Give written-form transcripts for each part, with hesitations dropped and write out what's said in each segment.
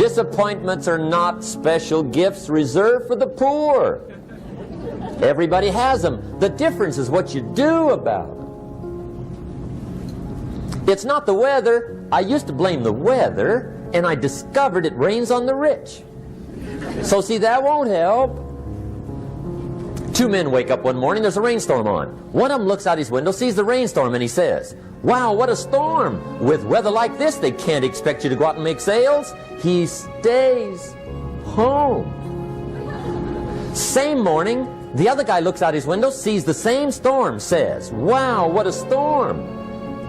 Disappointments are not special gifts reserved for the poor. Everybody has them. The difference is what you do about them. It's not the weather. I used to blame the weather, and I discovered it rains on the rich. So see, that won't help. Two men wake up one morning, there's a rainstorm on. One of them looks out his window, sees the rainstorm, and he says, "Wow, what a storm. With weather like this, they can't expect you to go out and make sales." He stays home. Same morning, the other guy looks out his window, sees the same storm, says, "Wow, what a storm."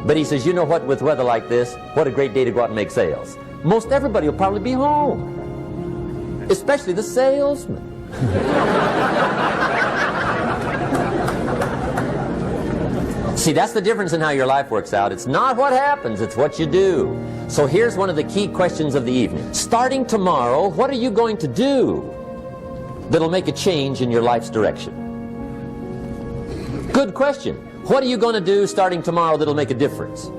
But he says, "You know what, with weather like this, what a great day to go out and make sales. Most everybody will probably be home, especially the salesman." See, that's the difference in how your life works out. It's not what happens, it's what you do. So here's one of the key questions of the evening. Starting tomorrow, what are you going to do that'll make a change in your life's direction? Good question. What are you going to do starting tomorrow that'll make a difference?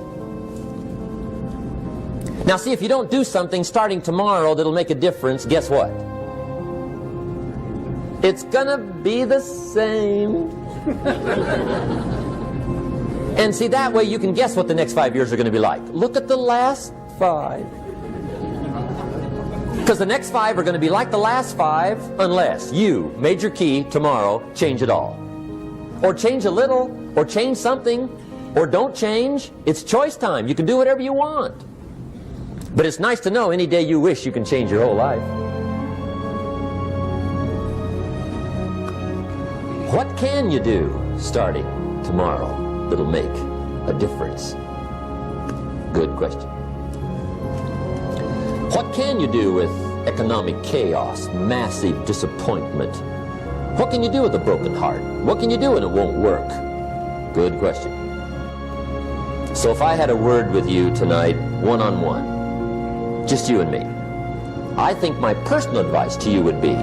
Now see, if you don't do something starting tomorrow that'll make a difference, guess what? It's gonna be the same. And see, that way you can guess what the next 5 years are going to be like. Look at the last 5. Because the next 5 are going to be like the last 5 unless you, major key, tomorrow, change it all. Or change a little, or change something, or don't change. It's choice time. You can do whatever you want. But it's nice to know any day you wish you can change your whole life. What can you do starting tomorrow that'll make a difference? Good question. What can you do with economic chaos, massive disappointment? What can you do with a broken heart? What can you do when it won't work? Good question. So if I had a word with you tonight, one-on-one, just you and me, I think my personal advice to you would be,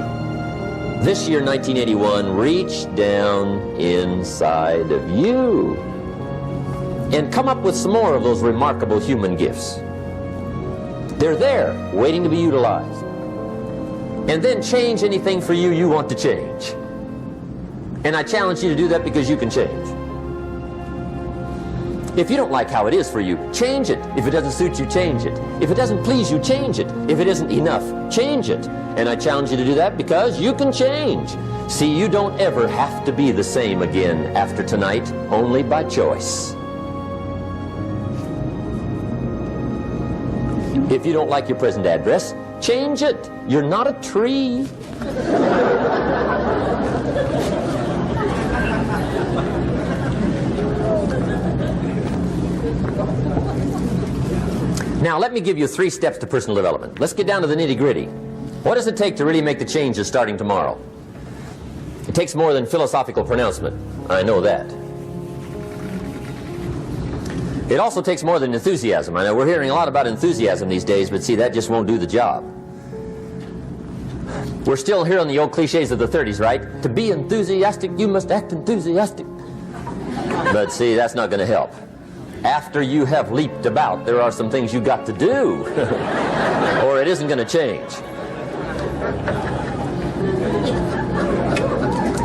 this year, 1981, reach down inside of you and come up with some more of those remarkable human gifts. They're there, waiting to be utilized. And then change anything for you want to change. And I challenge you to do that because you can change. If you don't like how it is for you, change it. If it doesn't suit you, change it. If it doesn't please you, change it. If it isn't enough, change it. And I challenge you to do that because you can change. See, you don't ever have to be the same again after tonight, only by choice. If you don't like your present address, change it. You're not a tree. Now, let me give you 3 steps to personal development. Let's get down to the nitty-gritty. What does it take to really make the changes starting tomorrow? It takes more than philosophical pronouncement. I know that. It also takes more than enthusiasm. I know we're hearing a lot about enthusiasm these days, but see, that just won't do the job. We're still hearing the old cliches of the 30s, right? To be enthusiastic, you must act enthusiastic. But see, that's not going to help. After you have leaped about, there are some things you got to do, or it isn't going to change.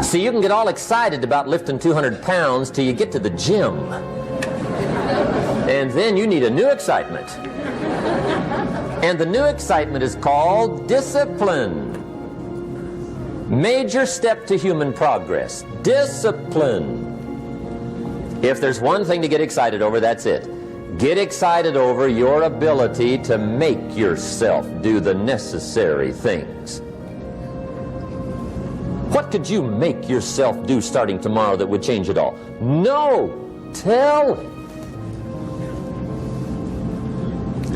See, you can get all excited about lifting 200 pounds till you get to the gym. And then you need a new excitement. And the new excitement is called discipline. Major step to human progress. Discipline. If there's one thing to get excited over, that's it. Get excited over your ability to make yourself do the necessary things. What could you make yourself do starting tomorrow that would change it all? No! Tell him.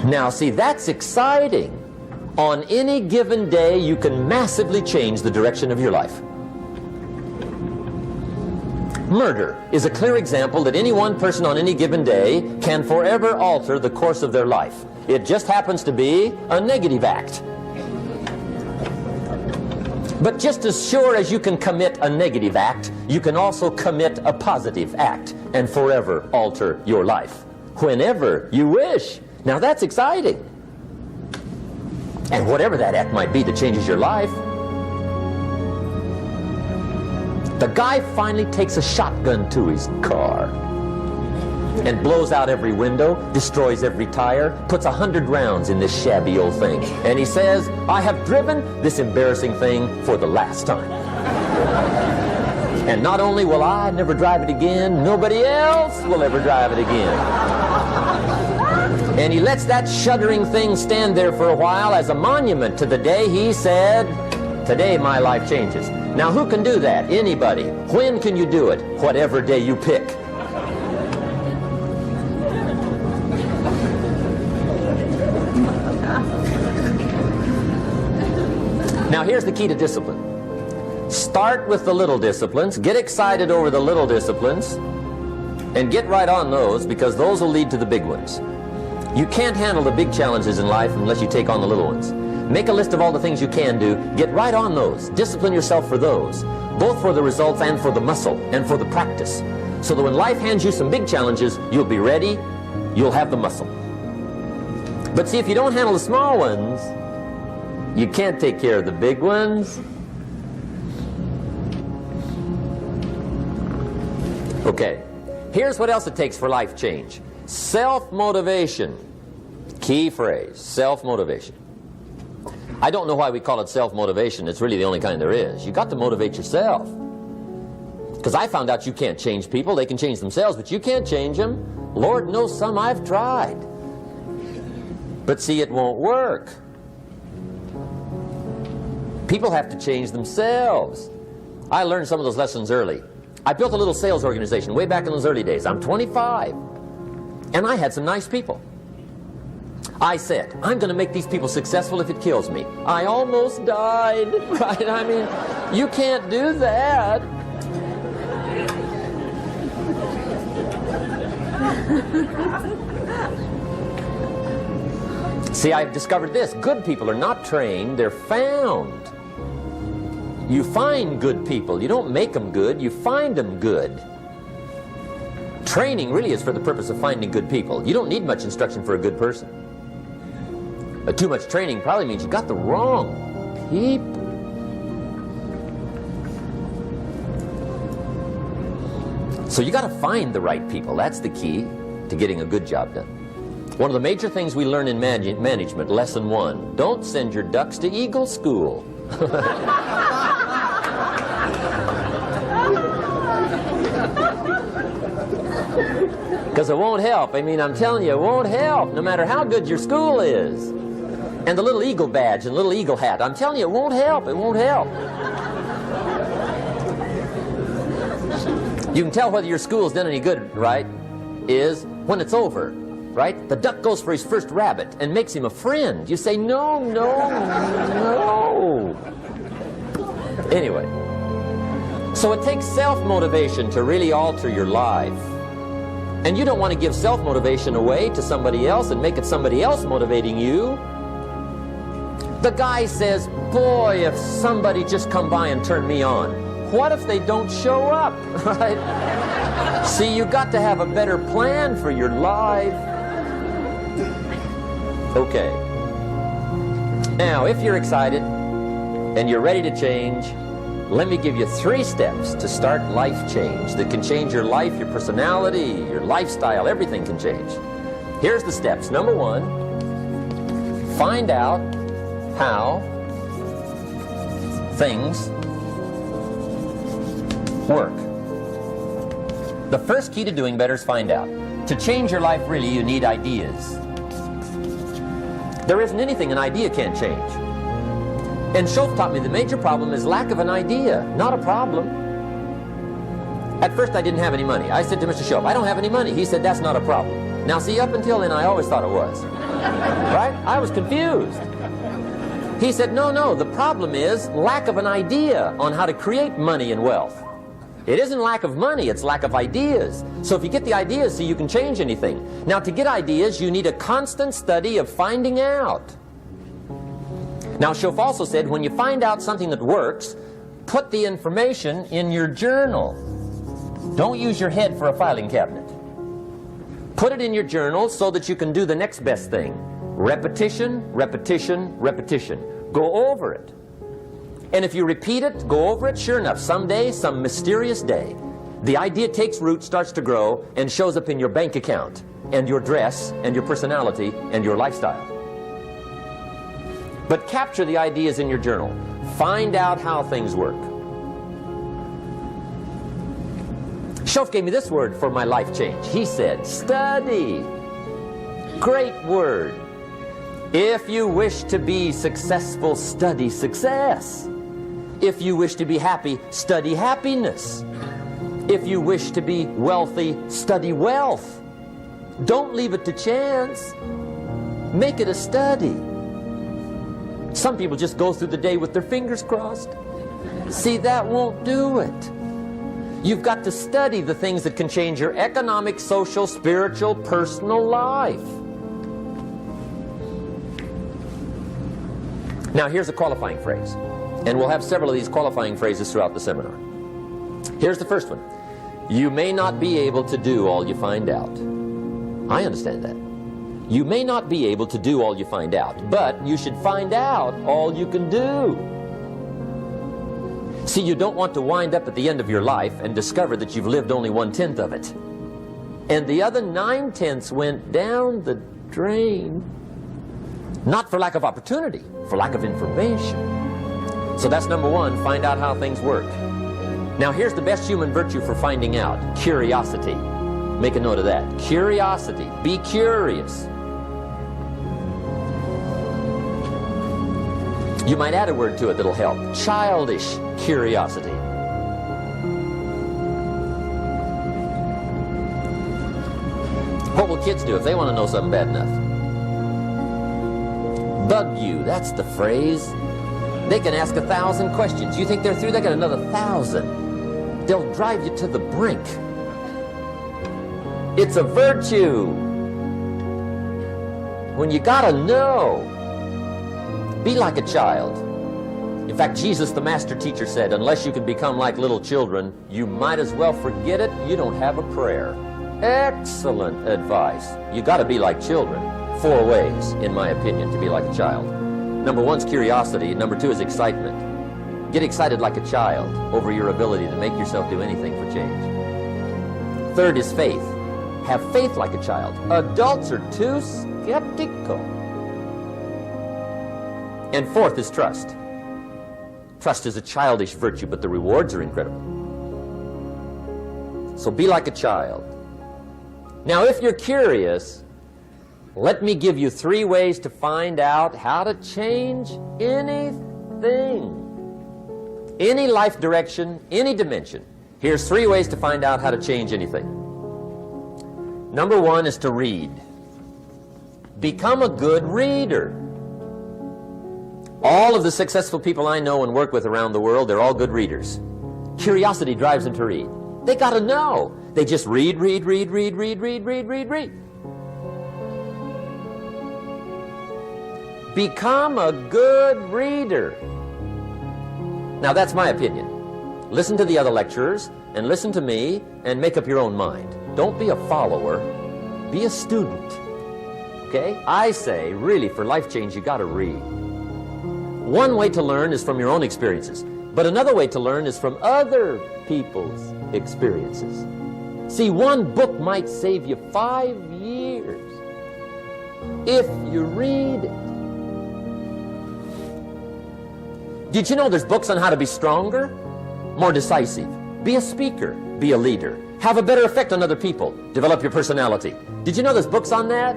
Now, see, that's exciting. On any given day, you can massively change the direction of your life. Murder is a clear example that any one person on any given day can forever alter the course of their life. It just happens to be a negative act. But just as sure as you can commit a negative act, you can also commit a positive act and forever alter your life whenever you wish. Now that's exciting. And whatever that act might be that changes your life. The guy finally takes a shotgun to his car and blows out every window, destroys every tire, puts 100 rounds in this shabby old thing. And he says, I have driven this embarrassing thing for the last time. And not only will I never drive it again, nobody else will ever drive it again. And he lets that shuddering thing stand there for a while as a monument to the day he said, today my life changes. Now who can do that? Anybody. When can you do it? Whatever day you pick. Now here's the key to discipline. Start with the little disciplines, get excited over the little disciplines, and get right on those, because those will lead to the big ones. You can't handle the big challenges in life unless you take on the little ones. Make a list of all the things you can do, get right on those, discipline yourself for those, both for the results and for the muscle and for the practice, so that when life hands you some big challenges, you'll be ready, you'll have the muscle. But see, if you don't handle the small ones, you can't take care of the big ones. Okay, here's what else it takes for life change. Self-motivation. Key phrase, self-motivation. I don't know why we call it self-motivation. It's really the only kind there is. You got to motivate yourself. Because I found out you can't change people. They can change themselves, but you can't change them. Lord knows some I've tried. But see, it won't work. People have to change themselves. I learned some of those lessons early. I built a little sales organization way back in those early days. I'm 25. And I had some nice people. I said, I'm going to make these people successful if it kills me. I almost died, right? I mean, you can't do that. See, I've discovered this. Good people are not trained, they're found. You find good people. You don't make them good, you find them good. Training really is for the purpose of finding good people. You don't need much instruction for a good person. Too much training probably means you got the wrong people. So you got to find the right people. That's the key to getting a good job done. One of the major things we learn in management, lesson 1, don't send your ducks to Eagle School. Because it won't help. I mean, I'm telling you, it won't help, no matter how good your school is. And the little eagle badge and little eagle hat, I'm telling you, it won't help. It won't help. You can tell whether your school's done any good, right, is when it's over, right? The duck goes for his first rabbit and makes him a friend. You say, no, no, no. Anyway, so it takes self-motivation to really alter your life. And you don't want to give self-motivation away to somebody else and make it somebody else motivating you. The guy says, boy, if somebody just come by and turned me on. What if they don't show up, right? See, you got to have a better plan for your life. Okay. Now, if you're excited and you're ready to change, let me give you 3 steps to start life change that can change your life, your personality, your lifestyle, everything can change. Here's the steps. Number 1, find out how things work. The first key to doing better is find out. To change your life, really, you need ideas. There isn't anything an idea can't change. And Schoff taught me the major problem is lack of an idea, not a problem. At first I didn't have any money. I said to Mr. Schoff, I don't have any money. He said, that's not a problem. Now see, up until then I always thought it was. Right? I was confused. He said, no, no, the problem is lack of an idea on how to create money and wealth. It isn't lack of money, it's lack of ideas. So if you get the ideas, see, you can change anything. Now to get ideas, you need a constant study of finding out. Now Schoff also said, when you find out something that works, put the information in your journal. Don't use your head for a filing cabinet. Put it in your journal so that you can do the next best thing. Repetition, repetition, repetition. Go over it. And if you repeat it, go over it, sure enough, someday, some mysterious day, the idea takes root, starts to grow, and shows up in your bank account, and your dress, and your personality, and your lifestyle. But capture the ideas in your journal. Find out how things work. Shoaff gave me this word for my life change. He said, study. Great word. If you wish to be successful, study success. If you wish to be happy, study happiness. If you wish to be wealthy, study wealth. Don't leave it to chance. Make it a study. Some people just go through the day with their fingers crossed. See, that won't do it. You've got to study the things that can change your economic, social, spiritual, personal life. Now here's a qualifying phrase, and we'll have several of these qualifying phrases throughout the seminar. Here's the first one. You may not be able to do all you find out. I understand that. You may not be able to do all you find out, but you should find out all you can do. See, you don't want to wind up at the end of your life and discover that you've lived only 1/10 of it, and the other 9/10 went down the drain. Not for lack of opportunity, for lack of information. So that's number one, find out how things work. Now here's the best human virtue for finding out, curiosity. Make a note of that. Curiosity. Be curious. You might add a word to it that'll help. Childish curiosity. What will kids do if they want to know something bad enough? Bug you, that's the phrase. They can ask 1,000 questions. You think they're through? They got another 1,000. They'll drive you to the brink. It's a virtue. When you gotta know, be like a child. In fact, Jesus, the master teacher, said, unless you can become like little children, you might as well forget it. You don't have a prayer. Excellent advice. You gotta be like children. 4 ways, in my opinion, to be like a child. Number 1 is curiosity. Number 2 is excitement. Get excited like a child over your ability to make yourself do anything for change. 3rd is faith. Have faith like a child. Adults are too skeptical. And 4th is trust. Trust is a childish virtue, but the rewards are incredible. So be like a child. Now, if you're curious, let me give you 3 ways to find out how to change anything. Any life direction, any dimension. Here's 3 ways to find out how to change anything. Number 1 is to read. Become a good reader. All of the successful people I know and work with around the world, they're all good readers. Curiosity drives them to read. They got to know. They just read. Become a good reader. Now that's my opinion. Listen to the other lecturers and listen to me and make up your own mind. Don't be a follower, be a student. Okay? I say, really, for life change, you got to read. One way to learn is from your own experiences, but another way to learn is from other people's experiences. See, one book might save you 5 years if you read it. Did you know there's books on how to be stronger, more decisive, be a speaker, be a leader, have a better effect on other people, develop your personality? Did you know there's books on that?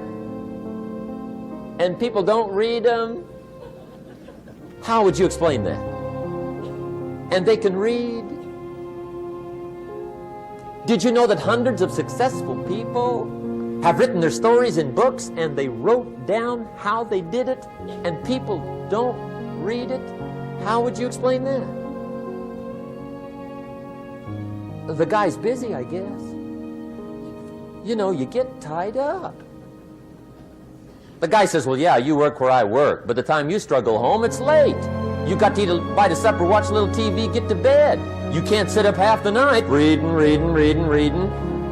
And people don't read them? How would you explain that? And they can read. Did you know that hundreds of successful people have written their stories in books and they wrote down how they did it and people don't read it? How would you explain that? The guy's busy, I guess. You know, you get tied up. The guy says, well, yeah, you work where I work, but the time you struggle home, it's late. You got to eat a bite of supper, watch a little TV, get to bed. You can't sit up half the night reading.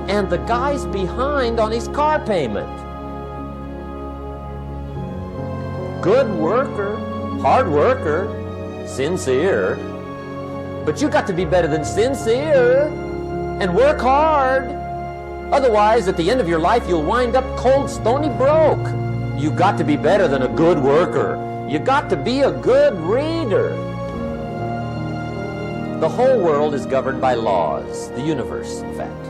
And the guy's behind on his car payment. good worker, hard worker, sincere. But you got to be better than sincere and work hard. Otherwise, at the end of your life, you'll wind up cold, stony broke. You got to be better than a good worker. You got to be a good reader. The whole world is governed by laws. The universe, in fact.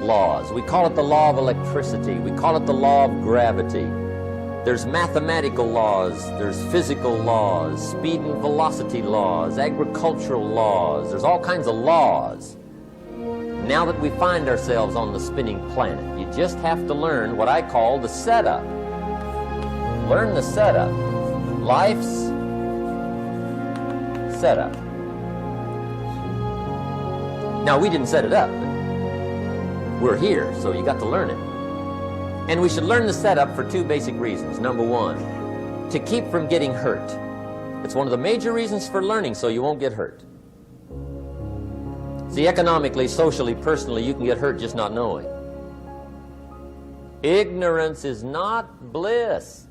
Laws. We call it the law of electricity. We call it the law of gravity. There's mathematical laws, there's physical laws, speed and velocity laws, agricultural laws. There's all kinds of laws. Now that we find ourselves on the spinning planet, you just have to learn what I call the setup. Learn the setup. Life's setup. Now, we didn't set it up, but we're here, so you got to learn it. And we should learn the setup for two basic reasons. Number one, to keep from getting hurt. It's one of the major reasons for learning, so you won't get hurt. See, economically, socially, personally, you can get hurt just not knowing. Ignorance is not bliss.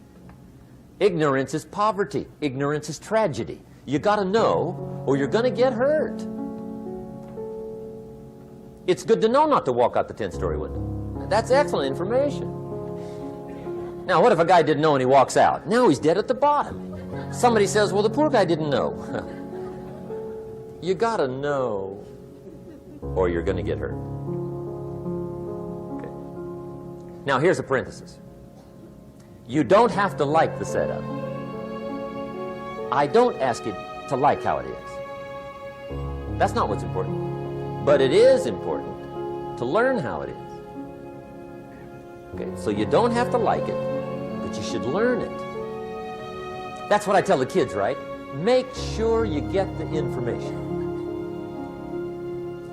Ignorance is poverty. Ignorance is tragedy. You got to know, or you're going to get hurt. It's good to know not to walk out the 10-story window. That's excellent information. Now, what if a guy didn't know and he walks out? Now he's dead at the bottom. Somebody says, well, the poor guy didn't know. You got to know, or you're going to get hurt. Okay. Now, here's a parenthesis. You don't have to like the setup. I don't ask you to like how it is. That's not what's important. But it is important to learn how it is. Okay, so you don't have to like it, but you should learn it. That's what I tell the kids, right? Make sure you get the information.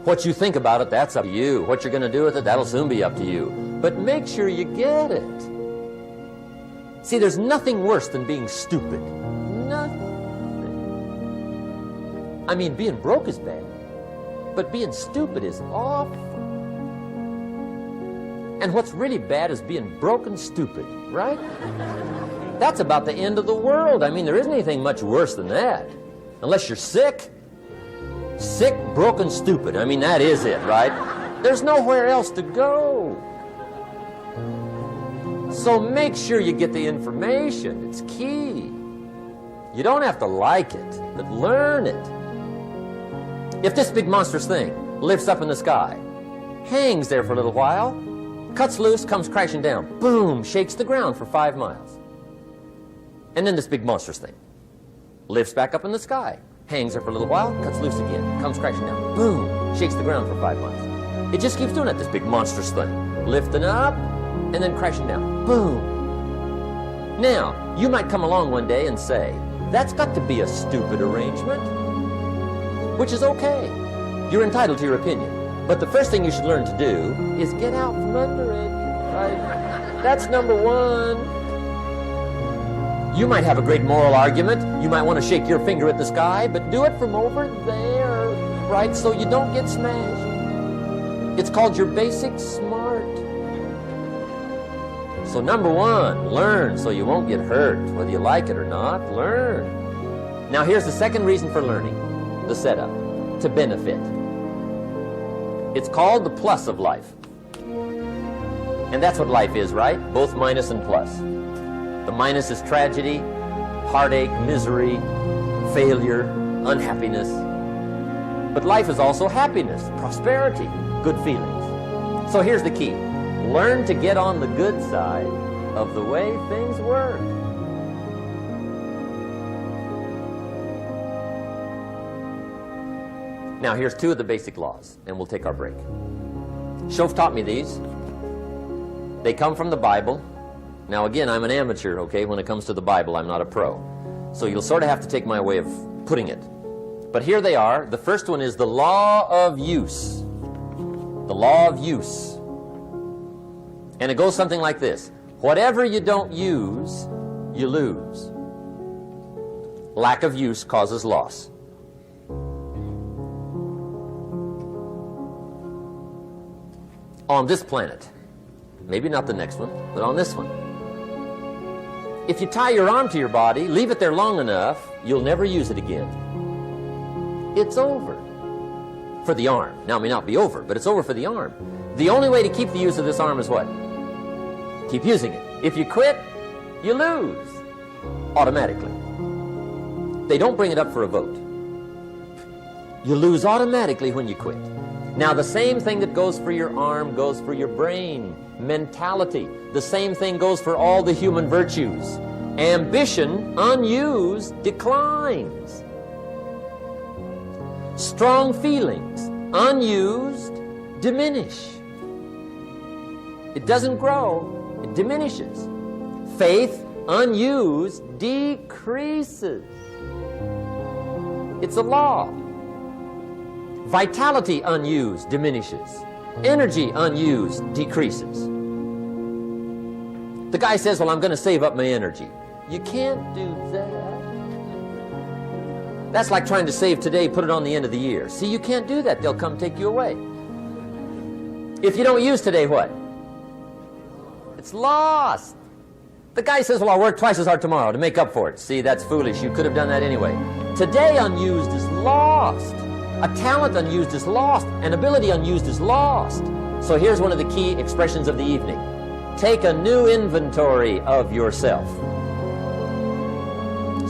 What you think about it, that's up to you. What you're going to do with it, that'll soon be up to you. But make sure you get it. See, there's nothing worse than being stupid. Nothing. I mean, being broke is bad, but being stupid is awful. And what's really bad is being broke and stupid, right? That's about the end of the world. I mean, there isn't anything much worse than that. Unless you're sick. Sick, broken, stupid. I mean, that is it, right? There's nowhere else to go. So make sure you get the information. It's key. You don't have to like it, but learn it. If this big monstrous thing lifts up in the sky, hangs there for a little while, cuts loose, comes crashing down, boom, shakes the ground for 5 miles. And then this big monstrous thing lifts back up in the sky, hangs there for a little while, cuts loose again, comes crashing down, boom, shakes the ground for 5 miles. It just keeps doing it, this big monstrous thing, lifting up and then crashing down, boom. Now, you might come along one day and say, that's got to be a stupid arrangement, which is okay. You're entitled to your opinion. But the first thing you should learn to do is get out from under it, right? That's number one. You might have a great moral argument. You might want to shake your finger at the sky, but do it from over there, right? So you don't get smashed. It's called your basic smart. So number one, learn so you won't get hurt. Whether you like it or not, learn. Now here's the second reason for learning, the setup, to benefit. It's called the plus of life. And that's what life is, right? Both minus and plus. The minus is tragedy, heartache, misery, failure, unhappiness. But life is also happiness, prosperity, good feelings. So here's the key. Learn to get on the good side of the way things work. Now, here's two of the basic laws, and we'll take our break. Shof taught me these. They come from the Bible. Now, again, I'm an amateur, okay? When it comes to the Bible, I'm not a pro. So you'll sort of have to take my way of putting it. But here they are. The first one is the law of use. The law of use. And it goes something like this. Whatever you don't use, you lose. Lack of use causes loss. On this planet, maybe not the next one, but on this one, If you tie your arm to your body, leave it there long enough, you'll never use it again. It's over for the arm. Now, it may not be over, but it's over for the arm. The only way to keep the use of this arm is what? Keep using it. If you quit, you lose automatically. They don't bring it up for a vote. You lose automatically when you quit. Now, the same thing that goes for your arm goes for your brain, mentality. The same thing goes for all the human virtues. Ambition, unused, declines. Strong feelings, unused, diminish. It doesn't grow, it diminishes. Faith, unused, decreases. It's a law. Vitality, unused, diminishes. Energy, unused, decreases. The guy says, well, I'm going to save up my energy. You can't do that. That's like trying to save today, put it on the end of the year. See, you can't do that. They'll come take you away. If you don't use today, what? It's lost. The guy says, well, I'll work twice as hard tomorrow to make up for it. See, that's foolish. You could have done that anyway. Today unused is lost. A talent unused is lost. An ability unused is lost. So here's one of the key expressions of the evening. Take a new inventory of yourself.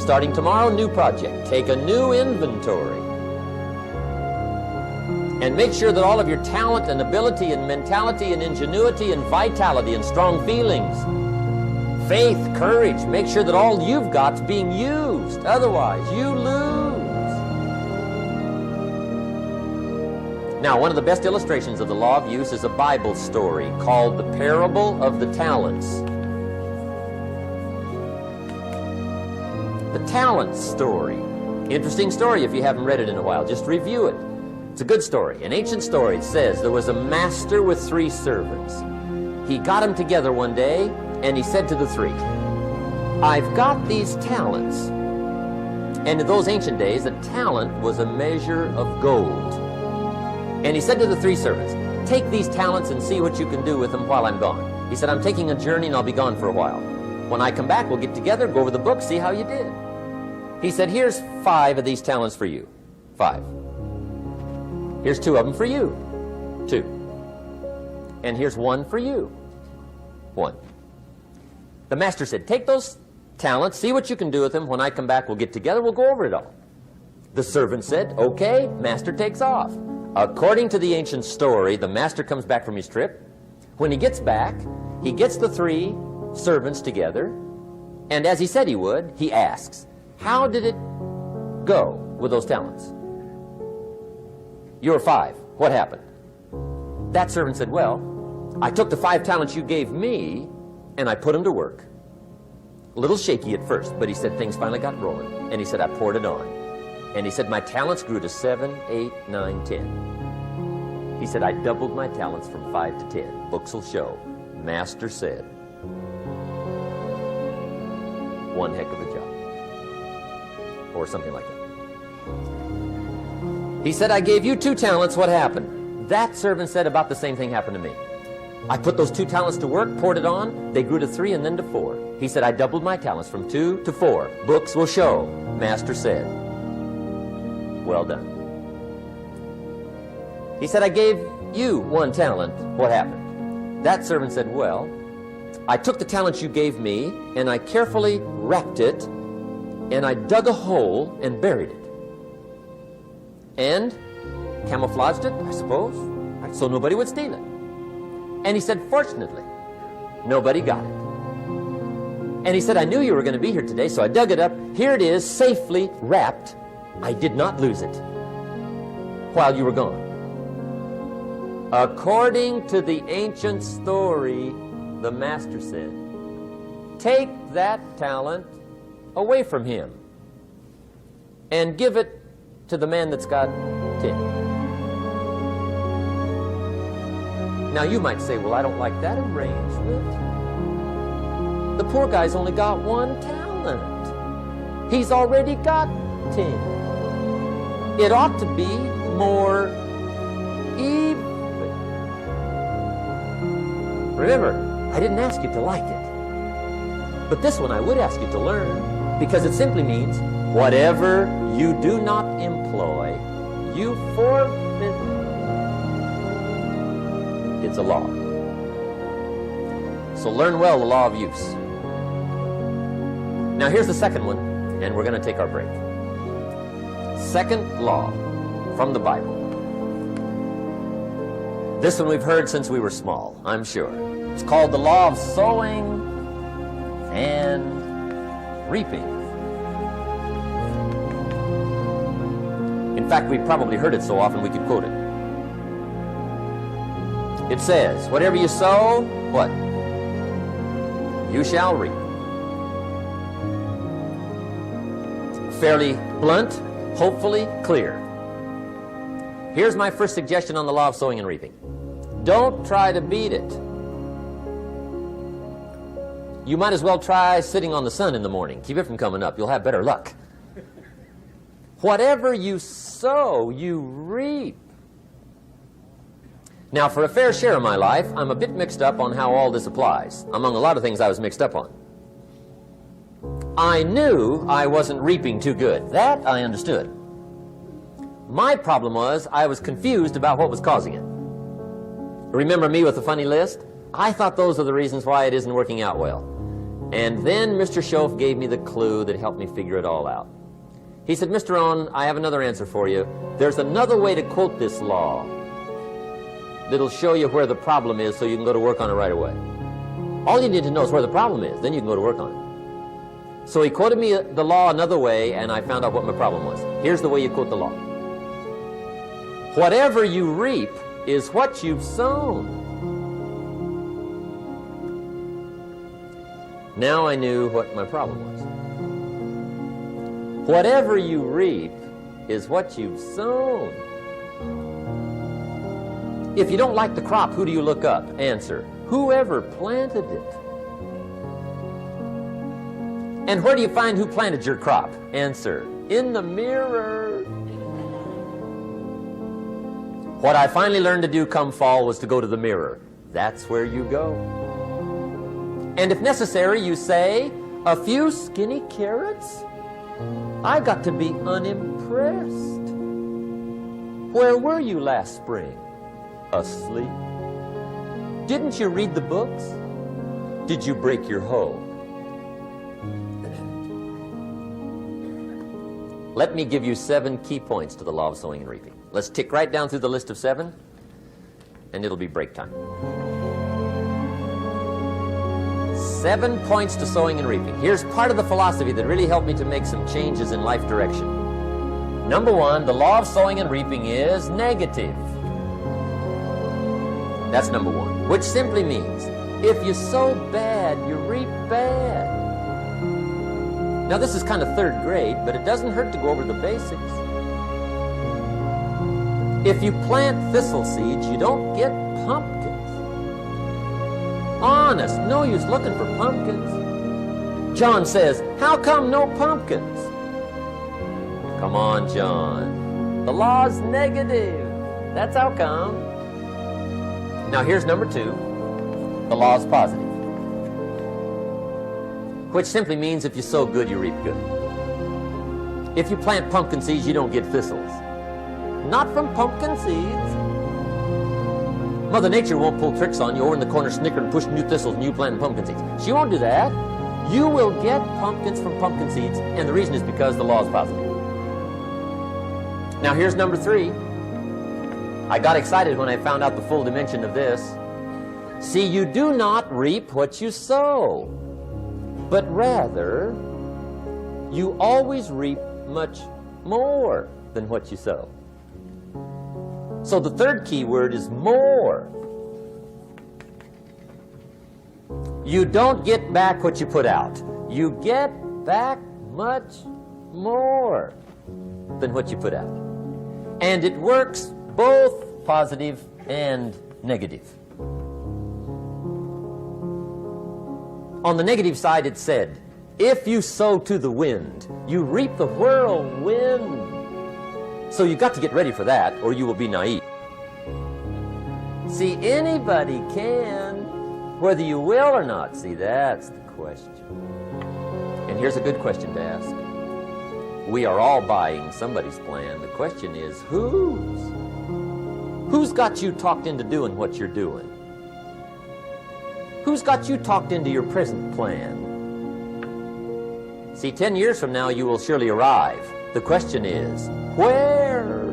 Starting tomorrow, new project. Take a new inventory. And make sure that all of your talent and ability and mentality and ingenuity and vitality and strong feelings, faith, courage, make sure that all you've got's being used. Otherwise, you lose. Now, one of the best illustrations of the law of use is a Bible story called the Parable of the Talents. The Talents story. Interesting story if you haven't read it in a while. Just review it. It's a good story. An ancient story. It says there was a master with 3 servants. He got them together one day and he said to the 3, I've got these talents. And in those ancient days, a talent was a measure of gold. And he said to the 3 servants, take these talents and see what you can do with them while I'm gone. He said, I'm taking a journey and I'll be gone for a while. When I come back, we'll get together, go over the book, see how you did. He said, here's 5 of these talents for you. 5. Here's 2 of them for you. 2. And here's 1 for you. 1. The master said, take those talents, see what you can do with them. When I come back, we'll get together, we'll go over it all. The servant said, okay, master takes off. According to the ancient story, the master comes back from his trip. When he gets back, he gets the 3 servants together, and as he said he would, he asks, how did it go with those talents? You were 5. What happened? That servant said, well, I took the 5 talents you gave me, and I put them to work. A little shaky at first, but he said things finally got rolling, and he said, I poured it on. And he said, my talents grew to 7, 8, 9, 10. He said, I doubled my talents from 5 to 10. Books will show. Master said, one heck of a job. Or something like that. He said, I gave you 2 talents. What happened? That servant said, about the same thing happened to me. I put those 2 talents to work, poured it on. They grew to 3 and then to 4. He said, I doubled my talents from 2 to 4. Books will show. Master said, well done. He said, I gave you 1 talent. What happened? That servant said, well, I took the talents you gave me and I carefully wrapped it and I dug a hole and buried it. And camouflaged it, I suppose, so nobody would steal it. And he said, fortunately, nobody got it. And he said, I knew you were going to be here today, so I dug it up. Here it is, safely wrapped. I did not lose it while you were gone. According to the ancient story, the master said, take that talent away from him and give it to the man that's got 10. Now you might say, well, I don't like that arrangement. The poor guy's only got 1 talent. He's already got 10. It ought to be more even. Remember, I didn't ask you to like it. But this one I would ask you to learn, because it simply means whatever you do not employ, you forfeit. It's a law. So learn well the law of use. Now here's the second one, and we're going to take our break. Second law from the Bible. This one we've heard since we were small, I'm sure. It's called the law of sowing and reaping. In fact, we've probably heard it so often we could quote it. It says, whatever you sow, what? You shall reap. Fairly blunt, hopefully clear. Here's my first suggestion on the law of sowing and reaping. Don't try to beat it. You might as well try sitting on the sun in the morning. Keep it from coming up. You'll have better luck. Whatever you sow, you reap. Now, for a fair share of my life, I'm a bit mixed up on how all this applies. Among a lot of things I was mixed up on. I knew I wasn't reaping too good. That I understood. My problem was I was confused about what was causing it. Remember me with the funny list? I thought those are the reasons why it isn't working out well. And then Mr. Schoaf gave me the clue that helped me figure it all out. He said, Mr. Rohn, I have another answer for you. There's another way to quote this law that'll show you where the problem is so you can go to work on it right away. All you need to know is where the problem is, then you can go to work on it. So he quoted me the law another way, and I found out what my problem was. Here's the way you quote the law. Whatever you reap is what you've sown. Now I knew what my problem was. Whatever you reap is what you've sown. If you don't like the crop, who do you look up? Answer, whoever planted it. And where do you find who planted your crop? Answer, in the mirror. What I finally learned to do come fall was to go to the mirror. That's where you go. And if necessary, you say, a few skinny carrots? I got to be unimpressed. Where were you last spring? Asleep. Didn't you read the books? Did you break your hoe? Let me give you 7 key points to the law of sowing and reaping. Let's tick right down through the list of 7, and it'll be break time. 7 points to sowing and reaping. Here's part of the philosophy that really helped me to make some changes in life direction. Number 1, the law of sowing and reaping is negative. That's number 1, which simply means if you sow bad, you reap bad. Now this is kind of 3rd grade, but it doesn't hurt to go over the basics. If you plant thistle seeds, you don't get pumpkins. Honest, no use looking for pumpkins. John says, how come no pumpkins? Come on, John. The law's negative. That's how come. Now here's number 2. The law's positive. Which simply means if you sow good, you reap good. If you plant pumpkin seeds, you don't get thistles. Not from pumpkin seeds. Mother Nature won't pull tricks on you over in the corner snickering and pushing new thistles and you planting pumpkin seeds. She won't do that. You will get pumpkins from pumpkin seeds, and the reason is because the law is positive. Now here's number 3. I got excited when I found out the full dimension of this. See, you do not reap what you sow, but rather you always reap much more than what you sow. So the 3rd key word is more. You don't get back what you put out. You get back much more than what you put out. And it works both positive and negative. On the negative side, it said, if you sow to the wind, you reap the whirlwind. So you've got to get ready for that, or you will be naive. See, anybody can, whether you will or not. See, that's the question. And here's a good question to ask. We are all buying somebody's plan. The question is, whose? Who's got you talked into doing what you're doing? Who's got you talked into your present plan? See, 10 years from now, you will surely arrive. The question is, where?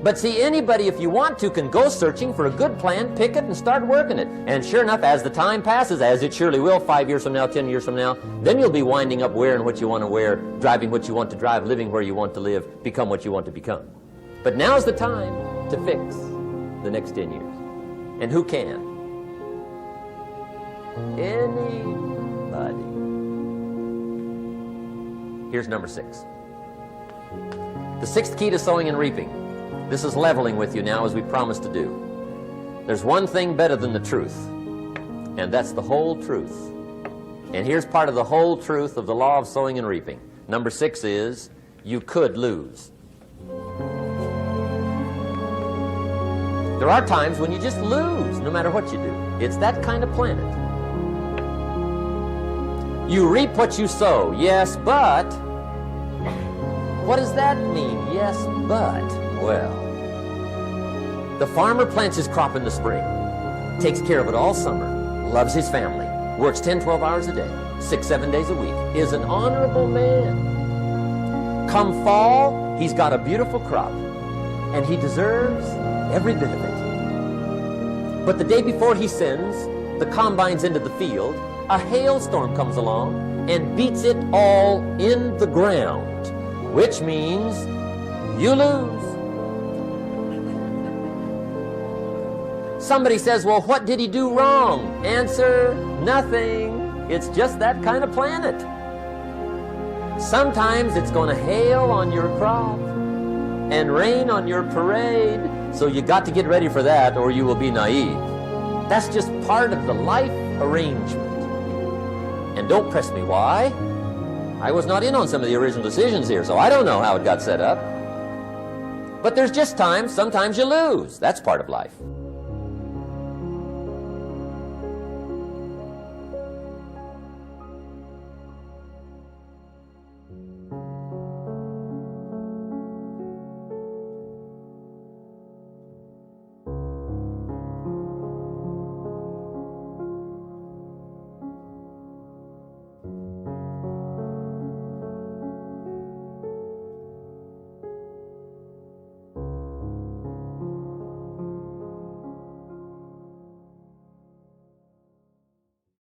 But see, anybody, if you want to, can go searching for a good plan, pick it, and start working it. And sure enough, as the time passes, as it surely will, 5 years from now, 10 years from now, then you'll be winding up wearing what you want to wear, driving what you want to drive, living where you want to live, become what you want to become. But now's the time to fix the next 10 years. And who can? Anybody. Here's number 6. The 6th key to sowing and reaping. This is leveling with you now, as we promised to do. There's one thing better than the truth, and that's the whole truth. And here's part of the whole truth of the law of sowing and reaping. Number 6 is, you could lose. There are times when you just lose, no matter what you do. It's that kind of planet. You reap what you sow, yes, but... What does that mean, yes, but? Well, the farmer plants his crop in the spring, takes care of it all summer, loves his family, works 10, 12 hours a day, 6, 7 days a week, is an honorable man. Come fall, he's got a beautiful crop, and he deserves every bit of it. But the day before he sends the combines into the field, a hailstorm comes along and beats it all in the ground, which means you lose. Somebody says, well, what did he do wrong? Answer, nothing. It's just that kind of planet. Sometimes it's going to hail on your crop and rain on your parade, so you got to get ready for that or you will be naive. That's just part of the life arrangement. And don't press me why. I was not in on some of the original decisions here, so I don't know how it got set up. But there's just times, sometimes you lose. That's part of life.